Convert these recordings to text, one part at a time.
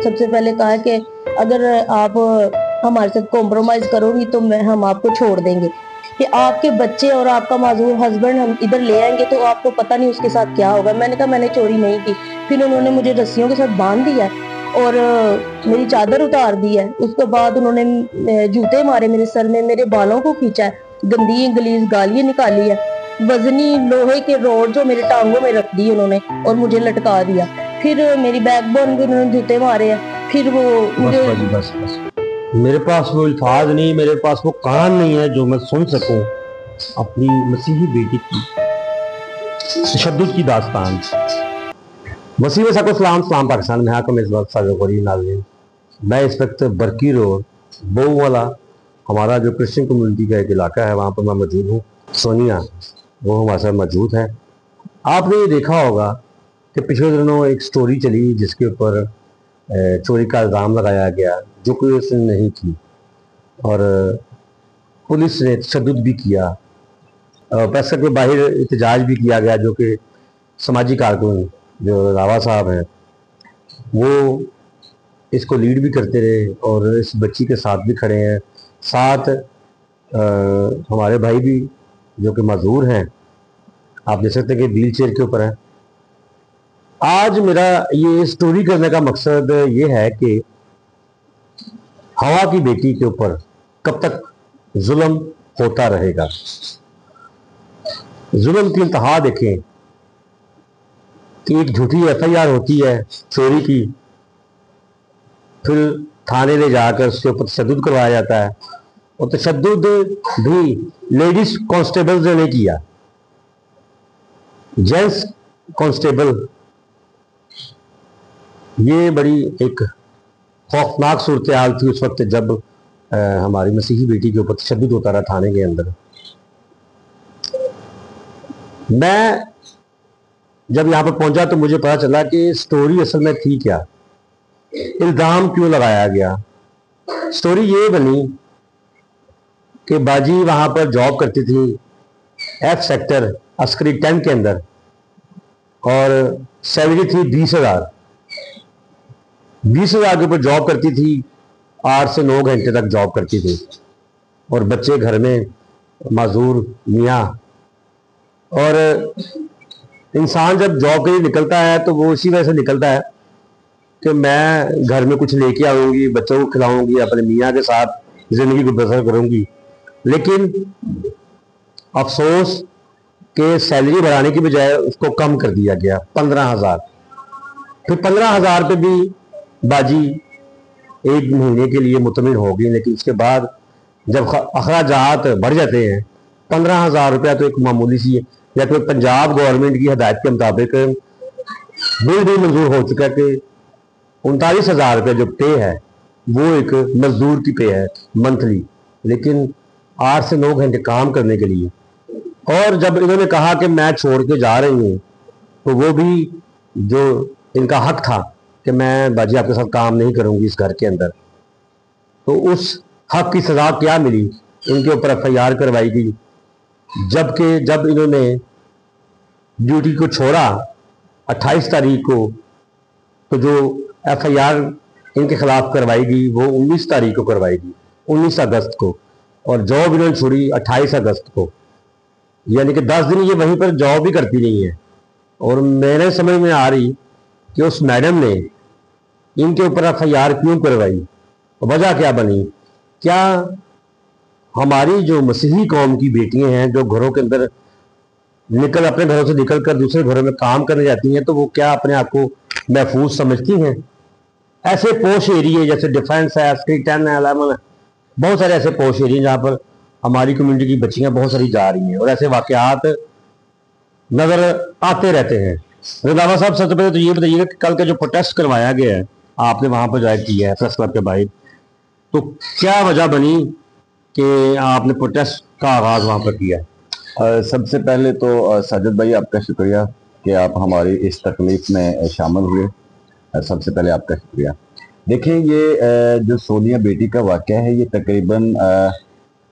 سب سے پہلے کہا کہ اگر آپ ہمارے ساتھ کمپرومائز کرو گی تو ہم آپ کو چھوڑ دیں گے، کہ آپ کے بچے اور آپ کا معذور ہسبینڈ ہم ادھر لے آئیں گے تو آپ کو پتہ نہیں اس کے ساتھ کیا ہوگا۔ میں نے کہا میں نے چوری نہیں کی۔ پھر انہوں نے مجھے رسیوں کے ساتھ باندھ دیا ہے اور میری چادر اتار دی ہے۔ اس کے بعد انہوں نے جوتے مارے میرے سر میں، میرے بالوں کو کھینچا ہے، گندی انگلیز گالیاں نکالی ہے، وزنی لوہے کے روڈ جو میرے ٹانگوں میں رکھ دی انہوں نے اور مجھے لٹکا دیا۔ پھر میری بیک بون پہ انہوں نے جوتے مارے ہیں۔ پھر وہ مجھے بس میرے پاس وہ الفاظ نہیں، میرے پاس وہ کان نہیں ہے جو میں سن سکوں اپنی مسیحی بیٹی کی تشدد کی داستان۔ وسیم کو سلام پاکستان میں حاکم اس وقت ناظرین، میں اس وقت برکی روڈ بہو والا ہمارا جو کرسچن کمیونٹی کا ایک علاقہ ہے وہاں پر میں موجود ہوں۔ سونیا وہ ہمارے ساتھ موجود ہے۔ آپ نے یہ دیکھا ہوگا کہ پچھلے دنوں ایک سٹوری چلی جس کے اوپر چوری کا الزام لگایا گیا جو کوئی اس نے نہیں کی، اور پولیس نے تشدد بھی کیا، پریس کے باہر احتجاج بھی کیا گیا، جو کہ سماجی کارکن جو راوا صاحب ہیں وہ اس کو لیڈ بھی کرتے رہے اور اس بچی کے ساتھ بھی کھڑے ہیں، ساتھ ہمارے بھائی بھی جو کہ معذور ہیں، آپ دیکھ سکتے ہیں کہ ویل چیئر کے اوپر ہے۔ آج میرا یہ سٹوری کرنے کا مقصد یہ ہے کہ ہوا کی بیٹی کے اوپر کب تک ظلم ہوتا رہے گا۔ ظلم کی انتہا دیکھیں کہ ایک جھوٹی ایف آئی آر ہوتی ہے چوری کی، پھر تھانے لے جا کر اس کے اوپر تشدد کروایا جاتا ہے، اور تشدد بھی لیڈیز کانسٹیبل نے نہیں کیا، جینٹس کانسٹیبل۔ یہ بڑی ایک خوفناک صورتحال تھی اس وقت جب ہماری مسیحی بیٹی کے اوپر تشدد ہوتا رہا تھانے کے اندر۔ میں جب یہاں پر پہنچا تو مجھے پتا چلا کہ سٹوری اصل میں تھی کیا، الزام کیوں لگایا گیا۔ سٹوری یہ بنی کہ باجی وہاں پر جاب کرتی تھی ایف سیکٹر عسکری 10 کے اندر، اور سیلری تھی 20,000 کے اوپر جاب کرتی تھی، 8 سے 9 گھنٹے تک جاب کرتی تھی، اور بچے گھر میں، معذور میاں۔ اور انسان جب جاب کے لیے نکلتا ہے تو وہ اسی وجہ سے نکلتا ہے کہ میں گھر میں کچھ لے کے آؤں گی، بچوں کو کھلاؤں گی، اپنے میاں کے ساتھ زندگی کو بسر کروں گی۔ لیکن افسوس کہ سیلری بڑھانے کی بجائے اس کو کم کر دیا گیا، 15,000۔ پھر 15,000 پہ بھی باجی ایک مہینے کے لیے مطمئن ہوگی، لیکن اس کے بعد جب اخراجات بڑھ جاتے ہیں، 15,000 روپیہ تو ایک معمولی سی ہے، یا کوئی پنجاب گورنمنٹ کی ہدایت کے مطابق بل بھی منظور ہو چکا ہے کہ 39,000 روپیہ جو پے ہے وہ ایک مزدور کی پے ہے منتھلی، لیکن 8 سے 9 گھنٹے کام کرنے کے لیے۔ اور جب انہوں نے کہا کہ میں چھوڑ کے جا رہی ہوں تو وہ بھی جو ان کا حق تھا کہ میں باجی آپ کے ساتھ کام نہیں کروں گی اس گھر کے اندر، تو اس حق کی سزا کیا ملی؟ ان کے اوپر ایف آئی آر کروائی گئی، جبکہ جب انہوں نے ڈیوٹی کو چھوڑا 28 تاریخ کو تو جو ایف آئی آر ان کے خلاف کروائی گئی وہ 19 تاریخ کو کروائی گئی، 19 اگست کو، اور جاب انہوں نے چھوڑی 28 اگست کو، یعنی کہ 10 دن یہ وہیں پر جاب بھی کرتی نہیں ہے۔ اور میرے سمجھ میں آ رہی کہ اس میڈم نے ان کے اوپر ایف آئی آر کیوں کروائی، وجہ کیا بنی؟ کیا ہماری جو مسیحی قوم کی بیٹیاں ہیں جو گھروں کے اندر اپنے گھروں سے نکل کر دوسرے گھروں میں کام کرنے جاتی ہیں تو وہ کیا اپنے آپ کو محفوظ سمجھتی ہیں؟ ایسے پوش ایریے جیسے ڈیفینس ہے، عسکری 10 ہے، 11 ہے، بہت سارے ایسے پوش ایریے جہاں پر ہماری کمیونٹی کی بچیاں بہت ساری جا رہی ہیں، اور ایسے واقعات نظر آتے رہتے ہیں۔ رضاوا صاحب سب سے پہلے تو یہ بتائیے کہ کل کا جو پروٹیسٹ کروایا گیا ہے آپ نے وہاں پر جائے کیا ہے پریس کلب کے باہر، تو کیا وجہ بنی کہ آپ نے پروٹیسٹ کا آغاز وہاں پر کیا؟ سب سے پہلے تو ساجد بھائی آپ کا شکریہ کہ آپ ہماری اس تکلیف میں شامل ہوئے، سب سے پہلے آپ کا شکریہ۔ دیکھیں یہ جو سونیا بیٹی کا واقعہ ہے یہ تقریباً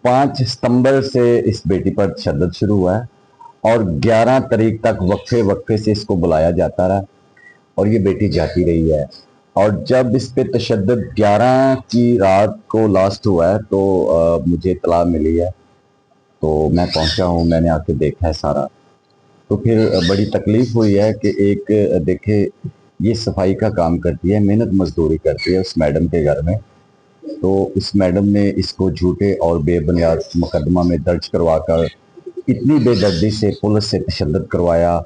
5 ستمبر سے اس بیٹی پر تشدد شروع ہوا ہے، اور 11 تاریخ تک وقفے سے اس کو بلایا جاتا رہا، اور یہ بیٹی جاتی رہی ہے۔ اور جب اس پہ تشدد 11 کی رات کو لاسٹ ہوا ہے تو مجھے اطلاع ملی ہے، تو میں پہنچا ہوں، میں نے آ کے دیکھا ہے سارا، تو پھر بڑی تکلیف ہوئی ہے کہ ایک دیکھے یہ صفائی کا کام کرتی ہے، محنت مزدوری کرتی ہے اس میڈم کے گھر میں، تو اس میڈم نے اس کو جھوٹے اور بے بنیاد مقدمہ میں درج کروا کر اتنی بے دردی سے پولیس سے تشدد کروایا،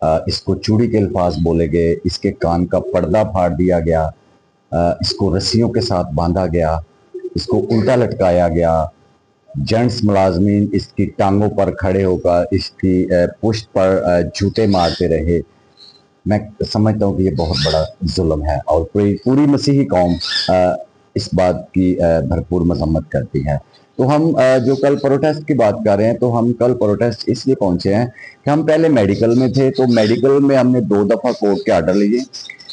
اس کو چوڑی کے الفاظ بولے گئے، اس کے کان کا پردہ پھاڑ دیا گیا، اس کو رسیوں کے ساتھ باندھا گیا، اس کو الٹا لٹکایا گیا، جینٹس ملازمین اس کی ٹانگوں پر کھڑے ہو کر اس کی پشت پر جھوٹے مارتے رہے۔ میں سمجھتا ہوں کہ یہ بہت بڑا ظلم ہے اور پوری مسیحی قوم اس بات کی بھرپور مذمت کرتی ہے۔ تو ہم جو کل پروٹیسٹ کی بات کر رہے ہیں، تو ہم کل پروٹیسٹ اس لیے پہنچے ہیں کہ ہم پہلے میڈیکل میں تھے، تو میڈیکل میں ہم نے 2 دفعہ کورٹ کے آرڈر لیے۔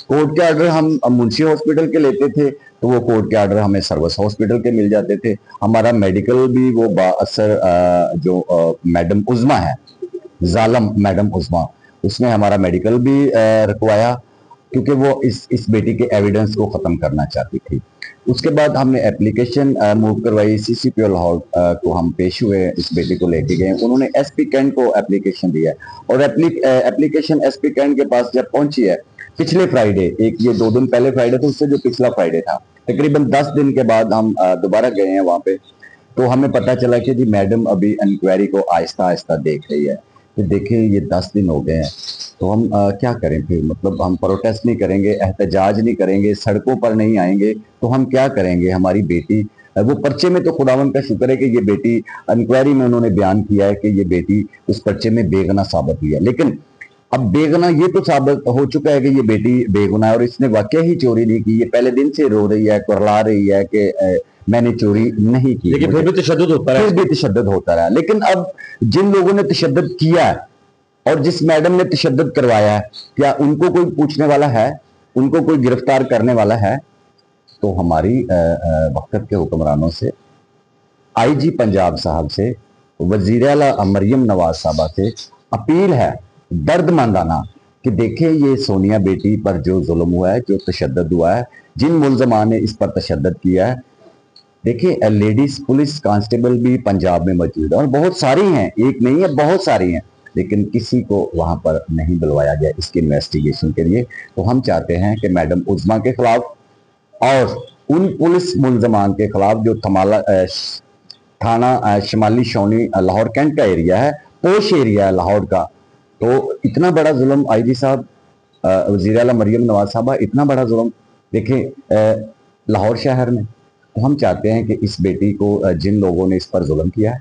کورٹ کے آرڈر ہم منشی ہاسپٹل کے لیتے تھے تو وہ کورٹ کے آرڈر ہمیں سروس ہاسپٹل کے مل جاتے تھے۔ ہمارا میڈیکل بھی وہ با اثر جو میڈم عظمیٰ ہے، ظالم میڈم عظمیٰ، اس نے ہمارا میڈیکل بھی رکوایا کیونکہ وہ اس بیٹی کے ایویڈنس کو ختم کرنا چاہتی تھی۔ اس کے بعد ہم نے اپلیکیشن موو کروائی، سی سی پی او لاہور کو ہم پیش ہوئے، اس بیٹی کو لے کے گئے، انہوں نے ایس پی کینٹ کو اپلیکیشن دیا اور اپلیکیشن ایس پی کینٹ کے پاس جب پہنچی ہے پچھلے فرائیڈے، ایک یہ 2 دن پہلے فرائیڈے تھا، اس سے جو پچھلا فرائیڈے تھا، تقریباً 10 دن کے بعد ہم دوبارہ گئے ہیں وہاں پہ، تو ہمیں پتہ چلا کہ جی میڈم ابھی انکوائری کو آہستہ آہستہ دیکھ رہی ہے۔ کہ دیکھیں یہ 10 دن ہو گئے ہیں، تو ہم کیا کریں پھر؟ مطلب ہم پروٹیسٹ نہیں کریں گے، احتجاج نہیں کریں گے، سڑکوں پر نہیں آئیں گے تو ہم کیا کریں گے؟ ہماری بیٹی وہ پرچے میں، تو خداوند کا شکر ہے کہ یہ بیٹی انکوائری میں انہوں نے بیان کیا ہے کہ یہ بیٹی اس پرچے میں بے گناہ ثابت ہوئی ہے، لیکن اب بے گناہ یہ تو ثابت ہو چکا ہے کہ یہ بیٹی بے گناہ ہے اور اس نے واقعہ ہی چوری نہیں کی، یہ پہلے دن سے رو رہی ہے، کرلا رہی ہے کہ میں نے چوری نہیں کی، لیکن پھر بھی تشدد ہوتا رہا، پھر بھی تشدد ہوتا رہا۔ لیکن اب جن لوگوں نے تشدد کیا ہے اور جس میڈم نے تشدد کروایا ہے، کیا ان کو کوئی پوچھنے والا ہے؟ ان کو کوئی گرفتار کرنے والا ہے؟ تو ہماری وقت کے حکمرانوں سے، آئی جی پنجاب صاحب سے، وزیر اعلیٰ مریم نواز صاحبہ سے اپیل ہے درد مندانہ کہ دیکھیں یہ سونیا بیٹی پر جو ظلم ہوا ہے، جو تشدد ہوا ہے، جن ملزمان نے اس پر تشدد کیا ہے، دیکھیں لیڈیز پولیس کانسٹیبل بھی پنجاب میں موجود ہے اور بہت ساری ہیں، ایک نہیں ہے، بہت ساری ہیں، لیکن کسی کو وہاں پر نہیں بلوایا گیا اس کی انویسٹیگیشن کے لیے۔ تو ہم چاہتے ہیں کہ میڈم عظمیٰ کے خلاف اور ان پولیس ملزمان کے خلاف جو تھانہ شمالی شونی لاہور کینٹ کا ایریا ہے، پوش ایریا ہے لاہور کا، تو اتنا بڑا ظلم آئی جی صاحب، وزیر اعلیٰ مریم نواز صاحبہ، اتنا بڑا ظلم دیکھیں لاہور شہر میں۔ تو ہم چاہتے ہیں کہ اس بیٹی کو جن لوگوں نے اس پر ظلم کیا ہے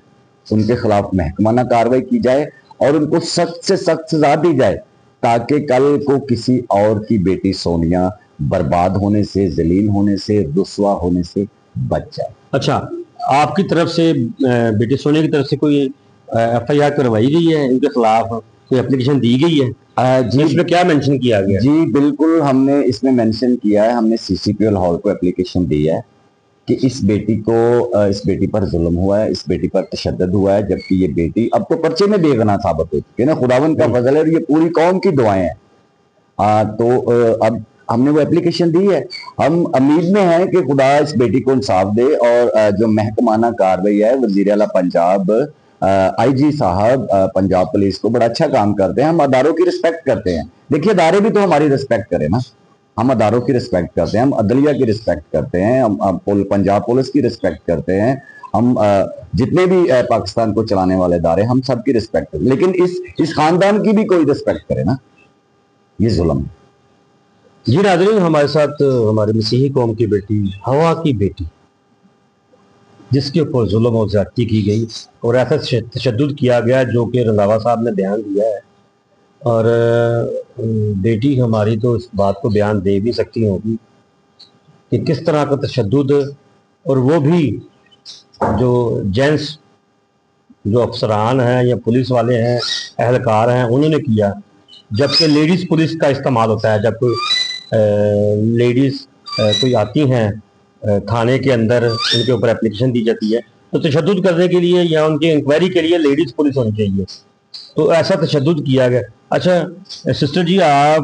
ان کے خلاف محکمانہ کارروائی کی جائے اور ان کو سخت سے سخت سزا دی جائے تاکہ کل کو کسی اور کی بیٹی سونیا برباد ہونے سے، ذلیل ہونے سے، رسوا ہونے سے بچ جائے۔ اچھا، آپ کی طرف سے بیٹی سونیا کی طرف سے کوئی ایف آئی آر کروائی گئی ہے؟ ان کے خلاف کوئی اپلیکیشن دی گئی ہے؟ جی اس میں کیا مینشن کیا گیا؟ جی بالکل، ہم نے اس میں مینشن کیا ہے، ہم نے سی سی پی او لاہور کو اپلیکیشن دی ہے کہ اس بیٹی پر ظلم ہوا ہے، اس بیٹی پر تشدد ہوا ہے، جبکہ یہ بیٹی اب تو پرچے میں بے گناہ ثابت ہو چکی ہے نا، خداوند کا فضل ہے اور یہ پوری قوم کی دعائیں ہیں۔ تو اب ہم نے وہ اپلیکیشن دی ہے، ہم امید میں ہیں کہ خدا اس بیٹی کو انصاف دے اور جو محکمانہ کارروائی ہے، وزیر اعلیٰ پنجاب آئی جی صاحب پنجاب پولیس کو بڑا اچھا کام کرتے ہیں، ہم اداروں کی رسپیکٹ کرتے ہیں، دیکھیے ادارے بھی تو ہماری رسپیکٹ کریں نا، ہم اداروں کی رسپیکٹ کرتے ہیں، ہم عدلیہ کی رسپیکٹ کرتے ہیں، ہم پنجاب پولیس کی رسپیکٹ کرتے ہیں، ہم جتنے بھی پاکستان کو چلانے والے ادارے، ہم سب کی رسپیکٹ کرتے ہیں، لیکن اس خاندان کی بھی کوئی رسپیکٹ کرے نا، یہ ظلم ہے۔ جی ناظرین، ہمارے ساتھ ہماری مسیحی قوم کی بیٹی، ہوا کی بیٹی، جس کے اوپر ظلم اور زیادتی کی گئی اور ایسا تشدد کیا گیا جو کہ رضاوا صاحب نے بیان دیا ہے، اور بیٹی ہماری تو اس بات کو بیان دے بھی سکتی ہوگی کہ کس طرح کا تشدد، اور وہ بھی جو جینس جو افسران ہیں یا پولیس والے ہیں، اہلکار ہیں، انہوں نے کیا، جبکہ لیڈیز پولیس کا استعمال ہوتا ہے۔ جب لیڈیز کوئی آتی ہیں تھانے کے اندر، ان کے اوپر اپلیکیشن دی جاتی ہے، تو تشدد کرنے کے لیے یا ان کی انکوائری کے لیے لیڈیز پولیس ہونی چاہیے، تو ایسا تشدد کیا گیا۔ اچھا سسٹر جی، آپ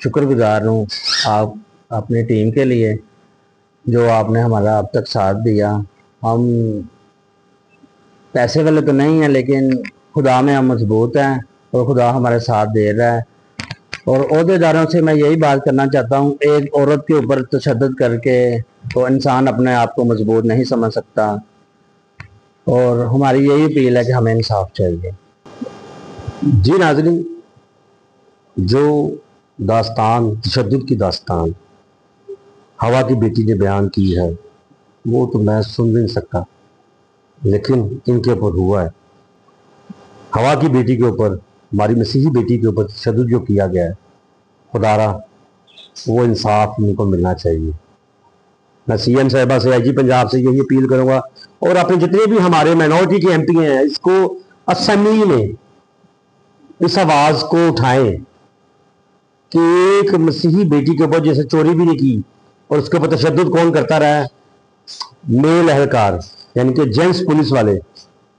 شکر گزار ہوں آپ اپنی ٹیم کے لیے جو آپ نے ہمارا اب تک ساتھ دیا. ہم پیسے والے تو نہیں ہیں لیکن خدا میں ہم مضبوط ہیں اور خدا ہمارے ساتھ دے رہا ہے. اور عہدیداروں سے میں یہی بات کرنا چاہتا ہوں, ایک عورت کے اوپر تشدد کر کے تو انسان اپنے آپ کو مضبوط نہیں سمجھ سکتا, اور ہماری یہی اپیل ہے کہ ہمیں انصاف چاہیے. جی ناظرین, جو داستان تشدد کی داستان ہوا کی بیٹی نے بیان کی ہے وہ تو میں سن بھی نہیں سکتا, لیکن ان کے اوپر ہوا ہے. ہوا کی بیٹی کے اوپر, ہماری مسیحی بیٹی کے اوپر تشدد جو کیا گیا ہے, خدا را وہ انصاف ان کو ملنا چاہیے. میں سی ایم صاحبہ سے, آئی جی پنجاب سے یہی اپیل کروں گا, اور اپنے جتنے بھی ہمارے مائنورٹی کے ایم پی ہیں اس کو اسمبلی میں اس آواز کو اٹھائیں کہ ایک مسیحی بیٹی کے اوپر جیسے چوری بھی نہیں کی اور اس کے اوپر تشدد کون کرتا رہا ہے, میل اہلکار یعنی کہ جینٹس پولیس والے,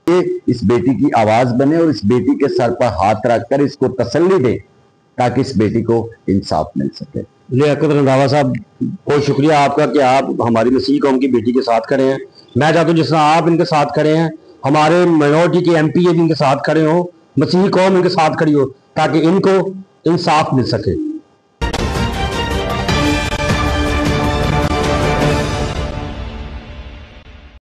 اس بیٹی کی آواز بنے اور اس بیٹی کے سر پر ہاتھ رکھ کر اس کو تسلی دے تاکہ اس بیٹی کو انصاف مل سکے. لیاقت رنداوا صاحب, بہت شکریہ آپ کا کہ آپ ہماری مسیحی قوم کی بیٹی کے ساتھ کھڑے ہیں. میں چاہتا ہوں جس طرح آپ ان کے ساتھ کھڑے ہیں, ہمارے مائنورٹی کے ایم پی ان کے ساتھ کھڑے ہوں, مسیحی قوم ان کے ساتھ کھڑی ہو تاکہ ان کو انصاف مل سکے.